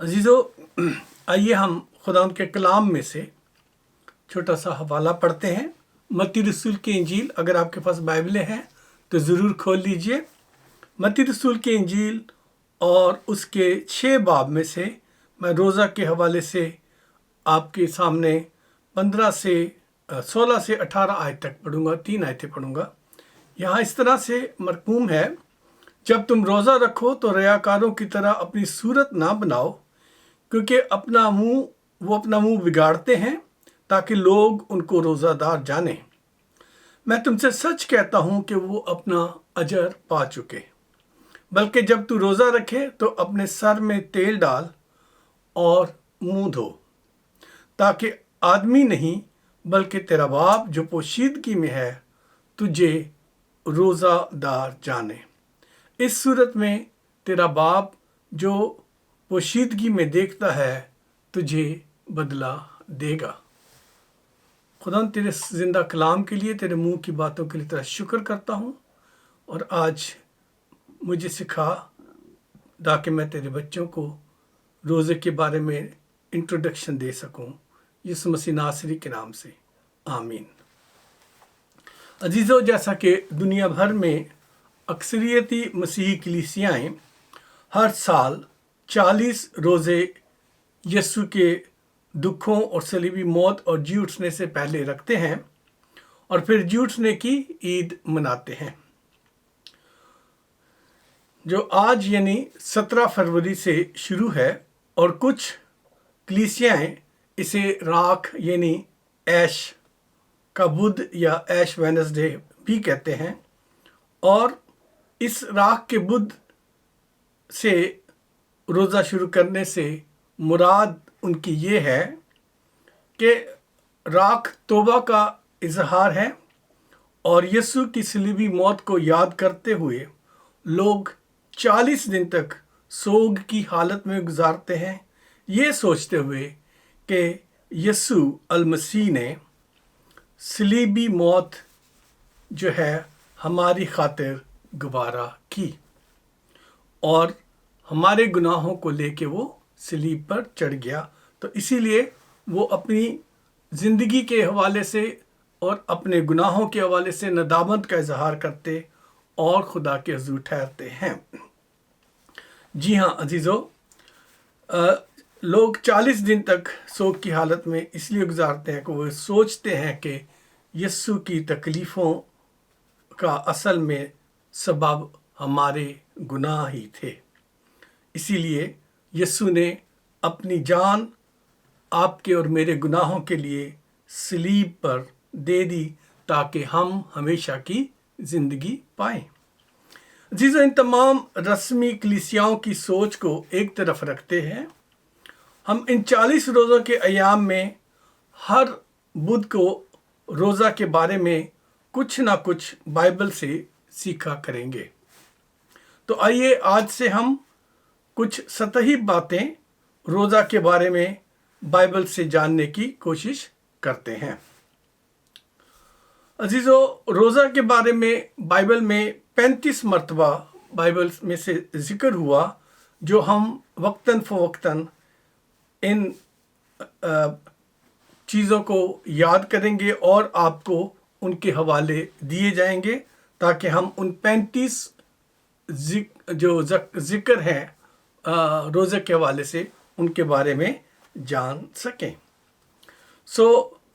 अजीज़ों, आइए हम खुदा के कलाम में से छोटा सा हवाला पढ़ते हैं। मत्ती रसूल की इंजील, अगर आपके पास बाइबलें हैं तो ज़रूर खोल लीजिए। मत्ती रसूल की इंजील और उसके 6 बाब में से मैं रोज़ा के हवाले से आपके सामने 16 से 18 आयत तक पढ़ूंगा। 3 आयतें पढ़ूंगा। यहाँ इस तरह से मरकूम है, जब तुम रोज़ा रखो तो रियाकारों की तरह अपनी सूरत ना बनाओ, क्योंकि वो अपना मुंह बिगाड़ते हैं ताकि लोग उनको रोज़ादार जाने। मैं तुमसे सच कहता हूँ कि वो अपना अजर पा चुके। बल्कि जब तू रोज़ा रखे तो अपने सर में तेल डाल और मुंह धो, ताकि आदमी नहीं बल्कि तेरा बाप जो पोशीदगी में है तुझे रोज़ादार जाने। इस सूरत में तेरा बाप जो पोशीदगी में देखता है तुझे बदला देगा। खुदा तेरे जिंदा कलाम के लिए, तेरे मुंह की बातों के लिए तेरा शुक्र करता हूँ, और आज मुझे सिखा ताकि मैं तेरे बच्चों को रोज़े के बारे में इंट्रोडक्शन दे सकूं। यीशु मसीह नासरी के नाम से आमीन। अजीज़ों, जैसा कि दुनिया भर में अक्सरियती मसीही कलीसियाएं हर साल 40 रोज़े यीशु के दुखों और सलीबी मौत और जी उठने से पहले रखते हैं, और फिर जी उठने की ईद मनाते हैं, जो आज यानी 17 फरवरी से शुरू है। और कुछ कलीसियाएं इसे राख यानी ऐश का बुध या ऐश वेडनेसडे भी कहते हैं। और इस राख के बुध से रोज़ा शुरू करने से मुराद उनकी ये है कि राख तौबा का इजहार है, और यीशु की सलीबी मौत को याद करते हुए लोग 40 दिन तक सोग की हालत में गुजारते हैं, ये सोचते हुए कि यीशु अल मसीह ने सलीबी मौत जो है हमारी खातिर गवारा की, और हमारे गुनाहों को लेके वो सलीब पर चढ़ गया। तो इसीलिए वो अपनी ज़िंदगी के हवाले से और अपने गुनाहों के हवाले से नदामत का इजहार करते और खुदा के हुज़ूर ठहरते हैं। जी हाँ अजीज़ों, लोग 40 दिन तक सोग की हालत में इसलिए गुजारते हैं कि वो सोचते हैं कि यीशु की तकलीफ़ों का असल में सबब हमारे गुनाह ही थे। इसीलिए यीशु ने अपनी जान आपके और मेरे गुनाहों के लिए सलीब पर दे दी ताकि हम हमेशा की ज़िंदगी पाएं। जीसस इन तमाम रस्मी कलीसियाओं की सोच को एक तरफ रखते हैं। हम इन 40 रोज़ों के अयाम में हर बुध को रोज़ा के बारे में कुछ ना कुछ बाइबल से सीखा करेंगे। तो आइए आज से हम कुछ सतही बातें रोज़ा के बारे में बाइबल से जानने की कोशिश करते हैं। अजीज़ों, रोज़ा के बारे में बाइबल में 35 मरतबा बाइबल में से ज़िक्र हुआ, जो हम वक्तन फ़वक्तन इन चीज़ों को याद करेंगे और आपको उनके हवाले दिए जाएंगे, ताकि हम उन 35 जो ज़िक्र हैं रोज़े के हवाले से उनके बारे में जान सकें।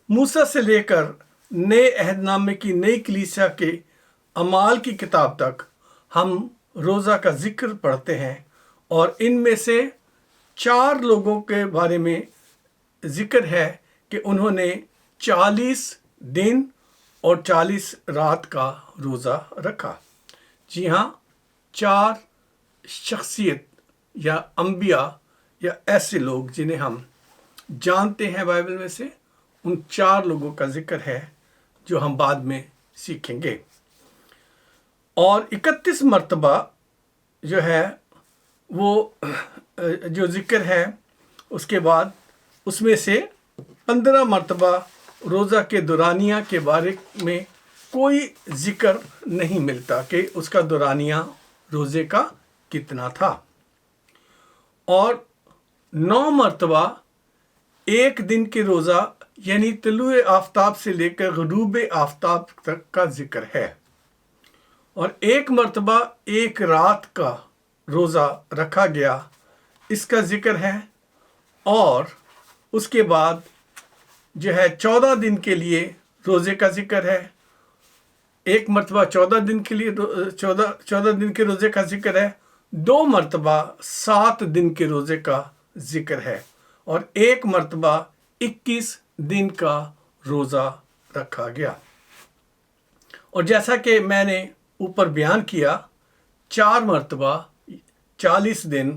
मूसा से लेकर नए अहदनामे की नई कलीसिया के अमाल की किताब तक हम रोज़ा का जिक्र पढ़ते हैं, और इनमें से 4 लोगों के बारे में जिक्र है कि उन्होंने 40 दिन और 40 रात का रोज़ा रखा। जी हाँ, 4 शख्सियत या अंबिया या ऐसे लोग जिन्हें हम जानते हैं बाइबल में से, उन 4 लोगों का जिक्र है जो हम बाद में सीखेंगे। और 31 मरतबा जो है वो जो जिक्र है, उसके बाद उसमें से 15 मरतबा रोज़ा के दौरानिया के बारे में कोई जिक्र नहीं मिलता कि उसका दौरानिया रोज़े का कितना था। और 9 मरतबा एक दिन के रोज़ा यानी तलुए आफताब से लेकर ग़ुरूब आफताब तक का जिक्र है, और एक मरतबा एक रात का रोज़ा रखा गया, इसका जिक्र है। और उसके बाद जो है 14 दिन के लिए रोज़े का जिक्र है। एक मरतबा 14 दिन के लिए 14 दिन के रोज़े का जिक्र है, 2 मरतबा 7 दिन के रोज़े का जिक्र है, और एक मरतबा 21 दिन का रोज़ा रखा गया। और जैसा कि मैंने ऊपर बयान किया, 4 मरतबा 40 दिन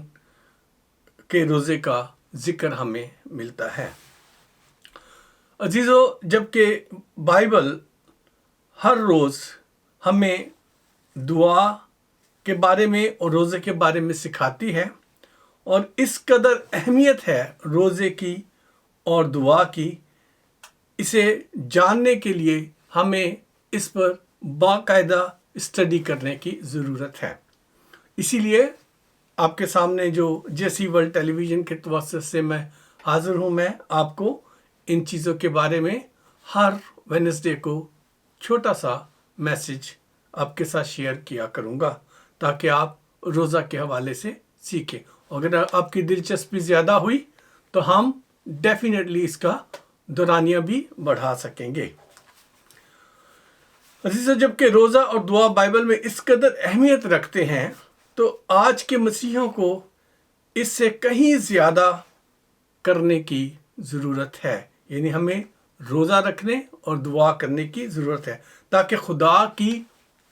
के रोज़े का जिक्र हमें मिलता है। अजीज़ों, जबकि बाइबल हर रोज़ हमें दुआ के बारे में और रोज़े के बारे में सिखाती है, और इस कदर अहमियत है रोज़े की और दुआ की, इसे जानने के लिए हमें इस पर बाकायदा स्टडी करने की ज़रूरत है। इसीलिए आपके सामने जो जेसी वर्ल्ड टेलीविज़न के तवस्सुत से मैं हाज़िर हूँ, मैं आपको इन चीज़ों के बारे में हर वेडनेसडे को छोटा सा मैसेज आपके साथ शेयर किया करूँगा, ताकि आप रोज़ा के हवाले से सीखें। अगर आपकी दिलचस्पी ज़्यादा हुई तो हम डेफिनेटली इसका दौरानिया भी बढ़ा सकेंगे। अजीज़ों, जबकि रोज़ा और दुआ बाइबल में इस कदर अहमियत रखते हैं, तो आज के मसीहों को इससे कहीं ज़्यादा करने की ज़रूरत है। यानी हमें रोज़ा रखने और दुआ करने की ज़रूरत है, ताकि खुदा की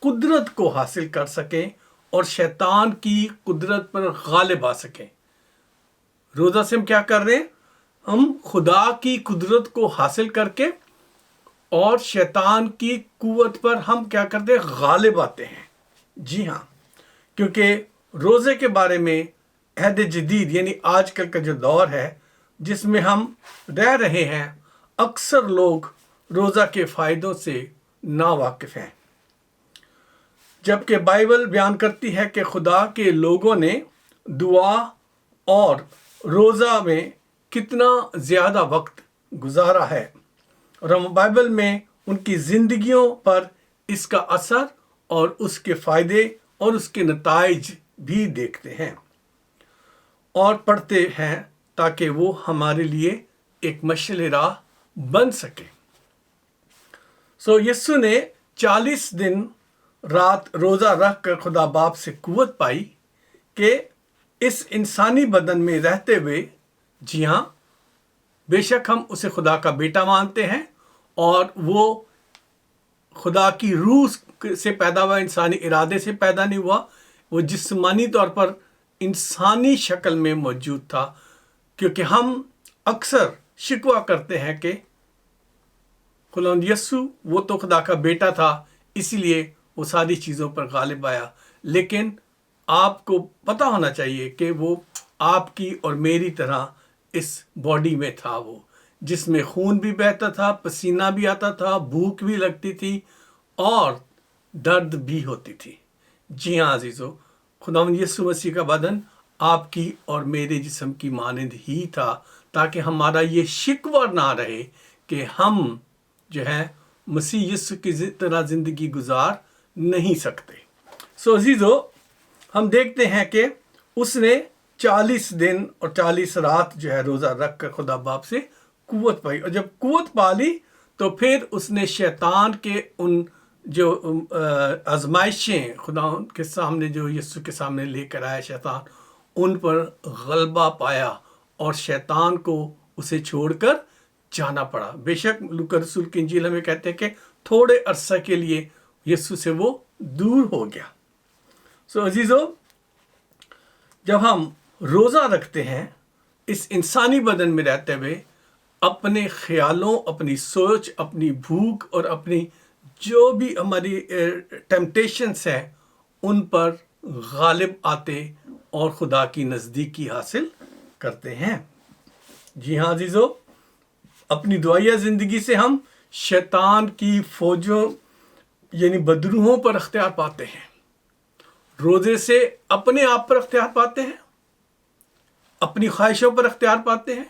कुदरत को हासिल कर सकें और शैतान की कुदरत पर गालिब आ सकें। रोज़ा से हम क्या कर रहे हैं? हम खुदा की कुदरत को हासिल करके और शैतान की कुव्वत पर हम क्या करते हैं? गालिब आते हैं। जी हाँ, क्योंकि रोज़े के बारे में अहद जदीद यानी आजकल का जो दौर है जिसमें हम रह रहे हैं, अक्सर लोग रोज़ा के फ़ायदों से नावाकिफ़ हैं। जबकि बाइबल बयान करती है कि खुदा के लोगों ने दुआ और रोज़ा में कितना ज़्यादा वक्त गुजारा है, और हम बाइबल में उनकी ज़िंदगियों पर इसका असर और उसके फ़ायदे और उसके नताइज भी देखते हैं और पढ़ते हैं, ताकि वो हमारे लिए एक मशाल राह बन सके। यीशु ने 40 दिन रात रोज़ा रख कर खुदा बाप से कुव्वत पाई कि इस इंसानी बदन में रहते हुए, जी हाँ, बेशक हम उसे खुदा का बेटा मानते हैं और वो खुदा की रूह से पैदा हुआ, इंसानी इरादे से पैदा नहीं हुआ, वो जिस्मानी तौर पर इंसानी शक्ल में मौजूद था। क्योंकि हम अक्सर शिकवा करते हैं कि खुदावंद यीशु वो तो खुदा का बेटा था, इसीलिए वो सारी चीज़ों पर गालिब आया। लेकिन आपको पता होना चाहिए कि वो आपकी और मेरी तरह इस बॉडी में था, वो जिसमें खून भी बहता था, पसीना भी आता था, भूख भी लगती थी और दर्द भी होती थी। जी हाँ अजीज़ों, खुदावंद यीशु मसीह का बदन आपकी और मेरे जिस्म की मानंद ही था, ताकि हमारा ये शिकवा ना रहे कि हम जो है मसीह यीशु की तरह ज़िंदगी गुजार नहीं सकते। अजीज़ों, हम देखते हैं कि उसने 40 दिन और 40 रात जो है रोज़ा रख कर खुदा बाप से कुव्वत पाई, और जब कुव्वत पा ली तो फिर उसने शैतान के उन जो आजमाइशें खुदा के सामने जो यीशु के सामने लेकर आया शैतान, उन पर गलबा पाया और शैतान को उसे छोड़कर जाना पड़ा। बेशक लूका रसूल की इंजील हमें कहते हैं कि थोड़े अरसा के लिए यीशु से वो दूर हो गया। अजीज़ों, जब हम रोज़ा रखते हैं इस इंसानी बदन में रहते हुए, अपने ख्यालों, अपनी सोच, अपनी भूख और अपनी जो भी हमारी टेम्पटेशंस हैं, उन पर गालिब आते और खुदा की नज़दीकी हासिल करते हैं। जी हाँ अजीज़ों, अपनी दुआया ज़िंदगी से हम शैतान की फौजों यानी बदरूहों पर अख्तियार पाते हैं। रोज़े से अपने आप पर अख्तियार पाते हैं اپنی خواہشوں پر اختیار پاتے ہیں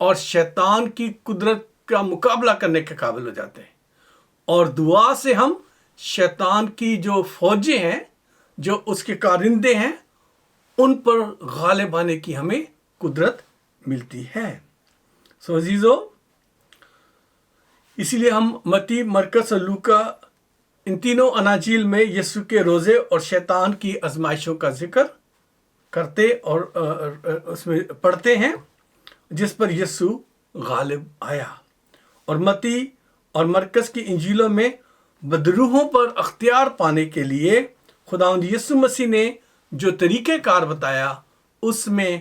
اور شیطان کی قدرت کا مقابلہ کرنے کے قابل ہو جاتے ہیں، اور دعا سے ہم شیطان کی جو فوجیں ہیں، جو اس کے کارندے ہیں، ان پر غالب آنے کی ہمیں قدرت ملتی ہے۔ سو عزیزو، اسی لیے ہم متی، مرکز اور لوکا ان تینوں اناجیل میں یسوع کے روزے اور شیطان کی آزمائشوں کا ذکر کرتے اور اس میں پڑھتے ہیں، جس پر یسوع غالب آیا۔ اور متی اور مرکز کی انجیلوں میں بدروحوں پر اختیار پانے کے لیے خداوند یسوع مسیح نے جو طریقہ کار بتایا، اس میں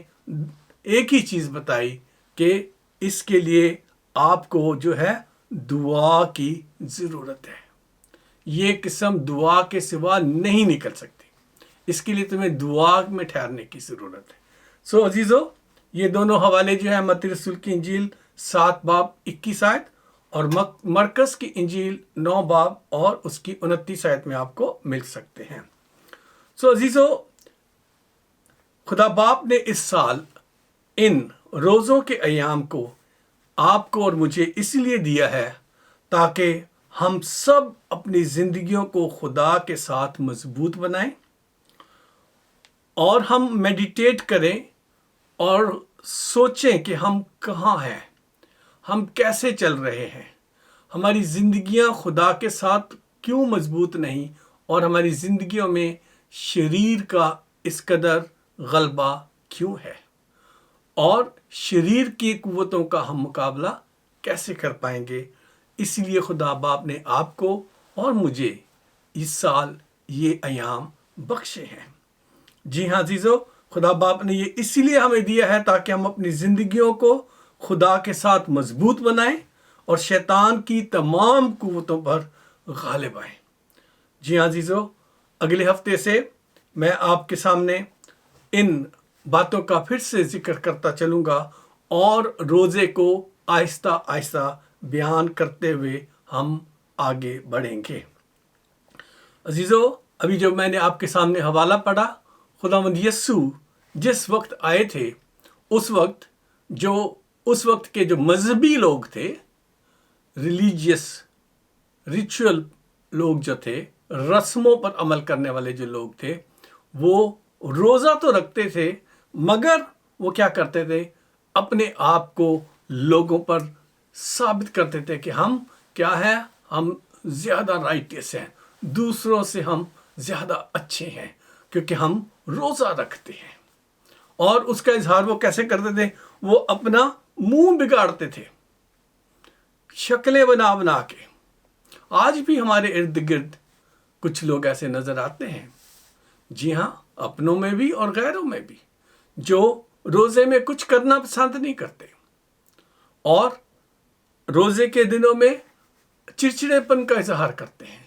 ایک ہی چیز بتائی کہ اس کے لیے آپ کو جو ہے دعا کی ضرورت ہے۔ یہ قسم دعا کے سوا نہیں نکل سکتی، اس کے لیے تمہیں دعا میں ٹھہرنے کی ضرورت ہے۔ سو عزیزو، یہ دونوں حوالے جو ہیں متی رسول کی انجیل 7 باب 21 آیت اور مرکز کی انجیل 9 باب اور اس کی 29 آیت میں آپ کو مل سکتے ہیں۔ سو عزیزو، خدا باپ نے اس سال ان روزوں کے ایام کو آپ کو اور مجھے اس لیے دیا ہے تاکہ ہم سب اپنی زندگیوں کو خدا کے ساتھ مضبوط بنائیں، اور ہم میڈیٹیٹ کریں اور سوچیں کہ ہم کہاں ہیں، ہم کیسے چل رہے ہیں، ہماری زندگیاں خدا کے ساتھ کیوں مضبوط نہیں، اور ہماری زندگیوں میں شریر کا اس قدر غلبہ کیوں ہے، اور شریر کی قوتوں کا ہم مقابلہ کیسے کر پائیں گے۔ اس لیے خدا باپ نے آپ کو اور مجھے اس سال یہ ایام بخشے ہیں۔ جی ہاں عزیزو، خدا باپ نے یہ اسی لیے ہمیں دیا ہے تاکہ ہم اپنی زندگیوں کو خدا کے ساتھ مضبوط بنائیں اور شیطان کی تمام قوتوں پر غالب آئیں۔ جی ہاں عزیزو، اگلے ہفتے سے میں آپ کے سامنے ان باتوں کا پھر سے ذکر کرتا چلوں گا، اور روزے کو آہستہ آہستہ بیان کرتے ہوئے ہم آگے بڑھیں گے۔ عزیزو، ابھی جو میں نے آپ کے سامنے حوالہ پڑھا، خداوند یسوع جس وقت آئے تھے، اس وقت کے جو مذہبی لوگ تھے، ریچول لوگ جو تھے، رسموں پر عمل کرنے والے جو لوگ تھے، وہ روزہ تو رکھتے تھے، مگر وہ کیا کرتے تھے؟ اپنے آپ کو لوگوں پر ثابت کرتے تھے کہ ہم کیا ہیں، ہم زیادہ رائٹس ہیں، دوسروں سے ہم زیادہ اچھے ہیں، کیونکہ ہم روزہ رکھتے ہیں۔ اور اس کا اظہار وہ کیسے کرتے تھے؟ وہ اپنا منہ بگاڑتے تھے، شکلیں بنا بنا کے۔ آج بھی ہمارے ارد گرد کچھ لوگ ایسے نظر آتے ہیں، جی ہاں، اپنوں میں بھی اور غیروں میں بھی، جو روزے میں کچھ کرنا پسند نہیں کرتے، اور روزے کے دنوں میں چڑچڑے پن کا اظہار کرتے ہیں،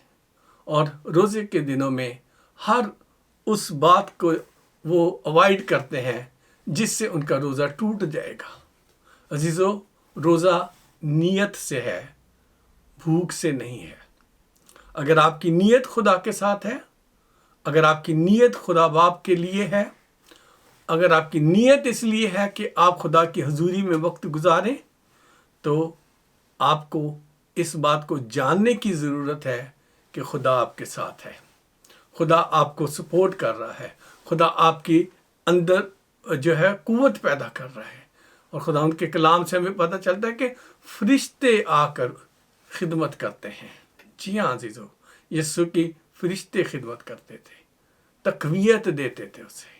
اور روزے کے دنوں میں ہر اس بات کو وہ اوائڈ کرتے ہیں جس سے ان کا روزہ ٹوٹ جائے گا۔ عزیزو، روزہ نیت سے ہے، بھوک سے نہیں ہے۔ اگر آپ کی نیت خدا کے ساتھ ہے، اگر آپ کی نیت خدا باپ کے لیے ہے، اگر آپ کی نیت اس لیے ہے کہ آپ خدا کی حضوری میں وقت گزاریں، تو آپ کو اس بات کو جاننے کی ضرورت ہے کہ خدا آپ کے ساتھ ہے، خدا آپ کو سپورٹ کر رہا ہے، خدا آپ کی اندر جو ہے قوت پیدا کر رہا ہے۔ اور خدا ان کے کلام سے ہمیں پتہ چلتا ہے کہ فرشتے آ کر خدمت کرتے ہیں۔ جی ہاں عزیزو، یسوع کی فرشتے خدمت کرتے تھے، تقویت دیتے تھے اسے۔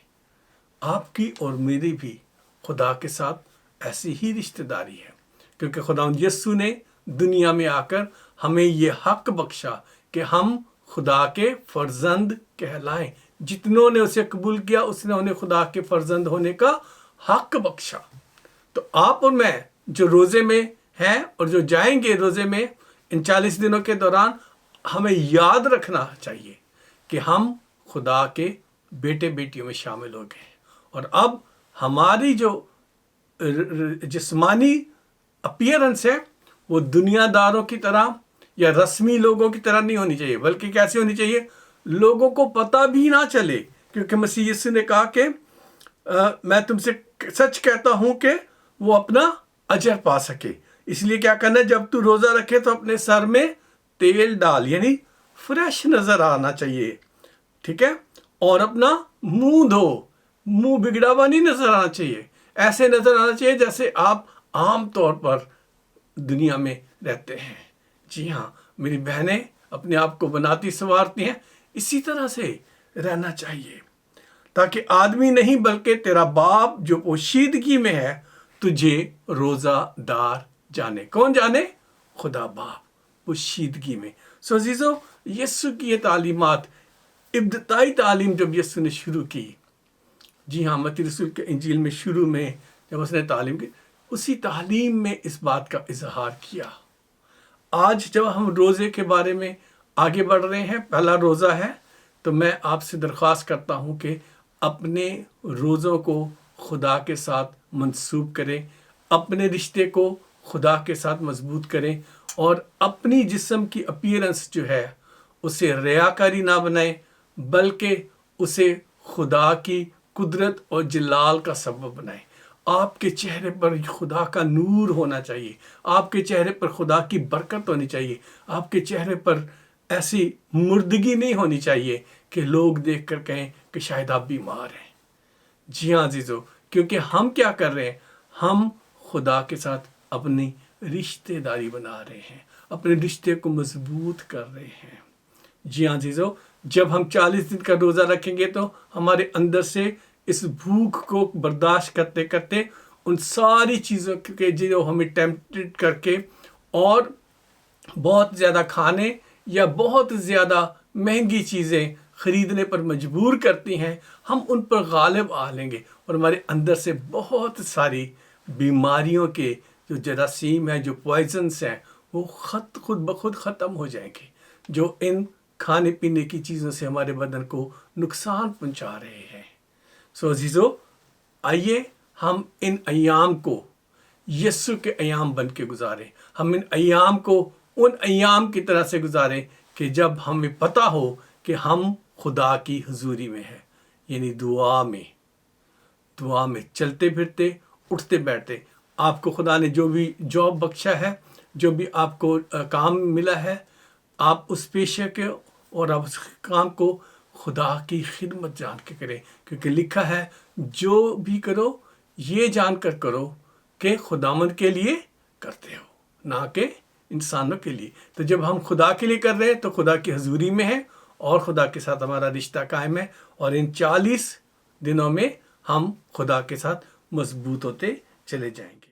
آپ کی اور میری بھی خدا کے ساتھ ایسی ہی رشتہ داری ہے، کیونکہ خداوند یسوع نے دنیا میں آ کر ہمیں یہ حق بخشا کہ ہم خدا کے فرزند کہلائیں۔ جتنوں نے اسے قبول کیا، اس نے انہیں خدا کے فرزند ہونے کا حق بخشا۔ تو آپ اور میں جو روزے میں ہیں اور جو جائیں گے روزے میں ان 40 دنوں کے دوران، ہمیں یاد رکھنا چاہیے کہ ہم خدا کے بیٹے بیٹیوں میں شامل ہو گئے، اور اب ہماری جو جسمانی اپیرنس ہے وہ دنیا داروں کی طرح یا رسمی لوگوں کی طرح نہیں ہونی چاہیے، بلکہ کیسے ہونی چاہیے؟ لوگوں کو پتہ بھی نہ چلے، کیونکہ مسیح یسوع نے کہا کہ मैं तुमसे सच कहता हूं कि वो अपना अजर पा सके। इसलिए क्या करना है, जब तू रोजा रखे तो अपने सर में तेल डाल, यानी फ्रेश नजर आना चाहिए, ठीक है। और अपना मुंह धो, मुंह बिगड़ा हुआ नहीं नजर आना चाहिए, ऐसे नजर आना चाहिए जैसे आप आम तौर पर दुनिया में रहते हैं। जी हाँ, मेरी बहनें अपने आप को बनाती संवारती हैं, इसी तरह से रहना चाहिए, ताकि आदमी नहीं बल्कि तेरा बाप जो पोशीदगी में है तुझे रोजादार जाने। कौन जाने? खुदा बाप पोशीदगी में। सो अजीजों, यीशु की ये तालीमात, इब्तदाई तालीम जब यीशु ने शुरू की, जी हाँ, मत्ती रसूल के इंजील में शुरू में जब उसने तालीम की, उसी तालीम में इस बात का इजहार किया। आज जब हम रोज़े के बारे में आगे बढ़ रहे हैं, पहला रोज़ा है, तो मैं आपसे दरख्वास्त करता हूँ कि अपने रोज़ों को खुदा के साथ मंसूब करें, अपने रिश्ते को खुदा के साथ मजबूत करें, और अपनी जिस्म की अपीयरेंस जो है उसे रियाकारी ना बनाएं, बल्कि उसे खुदा की कुदरत और जलाल का सबब बनाएं। आपके चेहरे पर खुदा का नूर होना चाहिए, आपके चेहरे पर खुदा की बरकत होनी चाहिए, आपके चेहरे पर ऐसी मुर्दगी नहीं होनी चाहिए कि लोग देख कर कहें कि शायद आप बीमार हैं। जी हाँ अजीजों, क्योंकि हम क्या कर रहे हैं, हम खुदा के साथ अपनी रिश्तेदारी बना रहे हैं, अपने रिश्ते को मजबूत कर रहे हैं। जी हाँ अजीजों, जब हम 40 दिन का रोज़ा रखेंगे तो हमारे अंदर से इस भूख को बर्दाश्त करते करते उन सारी चीज़ों के जो हमें टेम्प्टेड करके और बहुत ज़्यादा खाने या बहुत ज़्यादा महंगी चीज़ें ख़रीदने पर मजबूर करती हैं, हम उन पर गालिब आ लेंगे और हमारे अंदर से बहुत सारी बीमारियों के जो जरासीम हैं, जो पॉइजन्स हैं, वो खुद ब खुद ख़त्म हो जाएंगे, जो इन खाने पीने की चीज़ों से हमारे बदन को नुकसान पहुंचा रहे हैं। सो अजीज़ों, आइए हम इन अयाम को यीशु के अयाम बन के गुजारें। हम इन अयाम को उन अयाम की तरह से गुजारें कि जब हमें पता हो कि हम खुदा की हुजूरी में हैं, यानी दुआ में चलते फिरते, उठते बैठते। आपको खुदा ने जो भी जॉब बख्शा है, जो भी आपको काम मिला है, आप उस पेशे के और आप उस काम को खुदा की खिदमत जान के करें, क्योंकि लिखा है जो भी करो ये जानकर करो कि खुदावंद के लिए करते हो, ना कि इंसानों के लिए। तो जब हम खुदा के लिए कर रहे हैं तो खुदा की हजूरी में है और खुदा के साथ हमारा रिश्ता कायम है, और इन 40 दिनों में हम खुदा के साथ मजबूत होते चले जाएंगे।